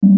Hello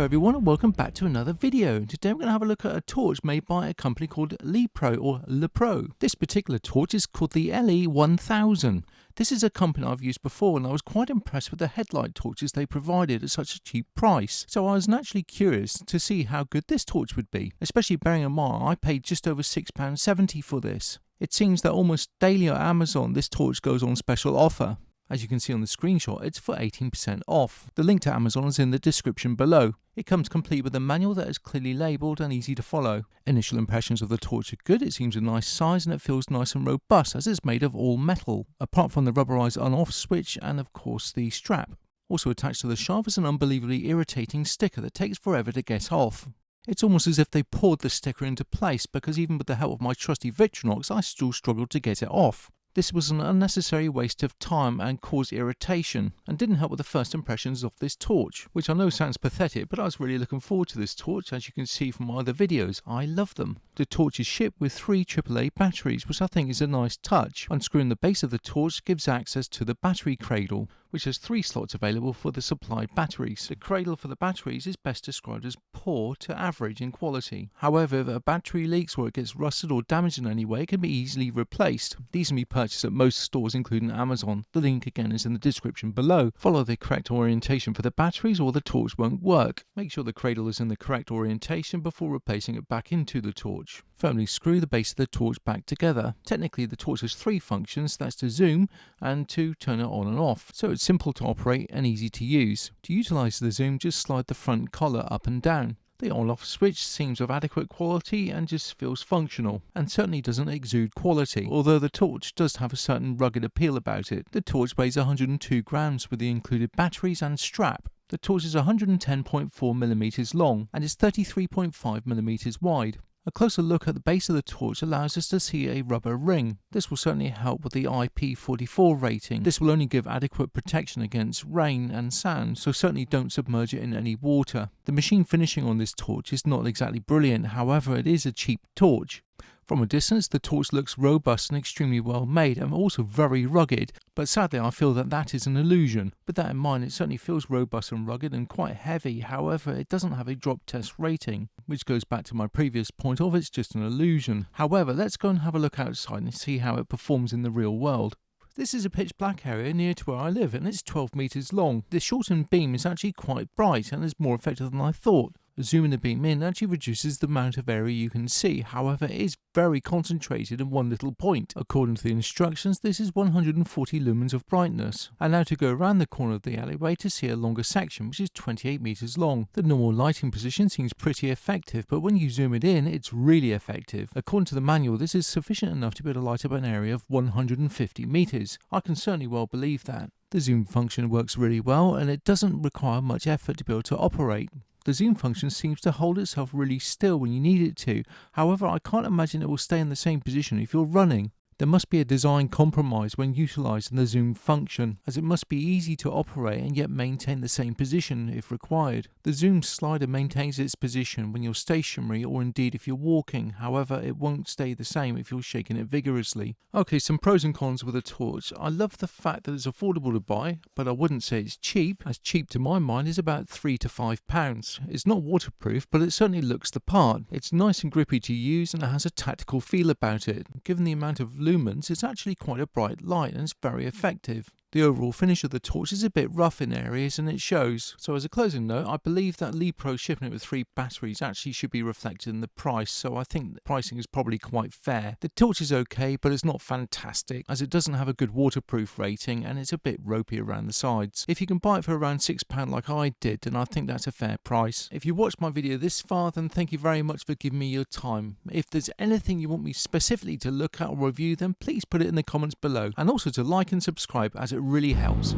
everyone and welcome back to another video. Today we're going to have a look at a torch made by a company called LePro. This particular torch is called the LE1000. This is a company I've used before and I was quite impressed with the headlight torches they provided at such a cheap price. So I was naturally curious to see how good this torch would be, especially bearing in mind I paid just over £6.70 for this. It seems that almost daily on Amazon this torch goes on special offer. As you can see on the screenshot, it's for 18% off. The link to Amazon is in the description below. It comes complete with a manual that is clearly labelled and easy to follow. Initial impressions of the torch are good. It seems a nice size and it feels nice and robust as it's made of all metal, apart from the rubberized on-off switch and of course the strap. Also attached to the shaft is an unbelievably irritating sticker that takes forever to get off. It's almost as if they poured the sticker into place, because even with the help of my trusty Victorinox I still struggled to get it off. This was an unnecessary waste of time and caused irritation, and didn't help with the first impressions of this torch, which I know sounds pathetic, but I was really looking forward to this torch. As you can see from my other videos, I love them. The torch is shipped with 3 AAA batteries, which I think is a nice touch. Unscrewing the base of the torch gives access to the battery cradle, which has 3 slots available for the supplied batteries. The cradle for the batteries is best described as poor to average in quality. However, if a battery leaks or it gets rusted or damaged in any way, it can be easily replaced. These can be purchased at most stores including Amazon. The link again is in the description below. Follow the correct orientation for the batteries or the torch won't work. Make sure the cradle is in the correct orientation before replacing it back into the torch. Firmly screw the base of the torch back together. Technically the torch has 3 functions, that's to zoom and to turn it on and off, so it's simple to operate and easy to use. To utilise the zoom, just slide the front collar up and down. The on-off switch seems of adequate quality and just feels functional, and certainly doesn't exude quality, although the torch does have a certain rugged appeal about it. The torch weighs 102 grams with the included batteries and strap. The torch is 110.4mm long and is 33.5mm wide. A closer look at the base of the torch allows us to see a rubber ring. This will certainly help with the IP44 rating. This will only give adequate protection against rain and sand, so certainly don't submerge it in any water. The machine finishing on this torch is not exactly brilliant, however it is a cheap torch. From a distance, the torch looks robust and extremely well made and also very rugged, but sadly I feel that that is an illusion. With that in mind, it certainly feels robust and rugged and quite heavy, however it doesn't have a drop test rating, which goes back to my previous point of it's just an illusion. However, let's go and have a look outside and see how it performs in the real world. This is a pitch black area near to where I live and it's 12 meters long. The shortened beam is actually quite bright and is more effective than I thought. Zooming the beam in actually reduces the amount of area you can see, however it is very concentrated in one little point. According to the instructions, this is 140 lumens of brightness. And now to go around the corner of the alleyway to see a longer section, which is 28 meters long. The normal lighting position seems pretty effective, but when you zoom it in, it's really effective. According to the manual, this is sufficient enough to be able to light up an area of 150 meters. I can certainly well believe that. The zoom function works really well and it doesn't require much effort to be able to operate. The zoom function seems to hold itself really still when you need it to, however I can't imagine it will stay in the same position if you're running. There must be a design compromise when utilising the zoom function, as it must be easy to operate and yet maintain the same position if required. The zoom slider maintains its position when you're stationary or indeed if you're walking, however it won't stay the same if you're shaking it vigorously. Okay, some pros and cons with a torch. I love the fact that it's affordable to buy, but I wouldn't say it's cheap, as cheap to my mind is about £3 to £5. It's not waterproof, but it certainly looks the part. It's nice and grippy to use and it has a tactical feel about it. Given the amount of lumens, it's actually quite a bright light and it's very effective. The overall finish of the torch is a bit rough in areas and it shows. So as a closing note, I believe that LePro shipping it with 3 batteries actually should be reflected in the price, so I think the pricing is probably quite fair. The torch is okay, but it's not fantastic as it doesn't have a good waterproof rating and it's a bit ropey around the sides. If you can buy it for around £6 like I did, then I think that's a fair price. If you watched my video this far, then thank you very much for giving me your time. If there's anything you want me specifically to look at or review, then please put it in the comments below, and also to like and subscribe as it really helps.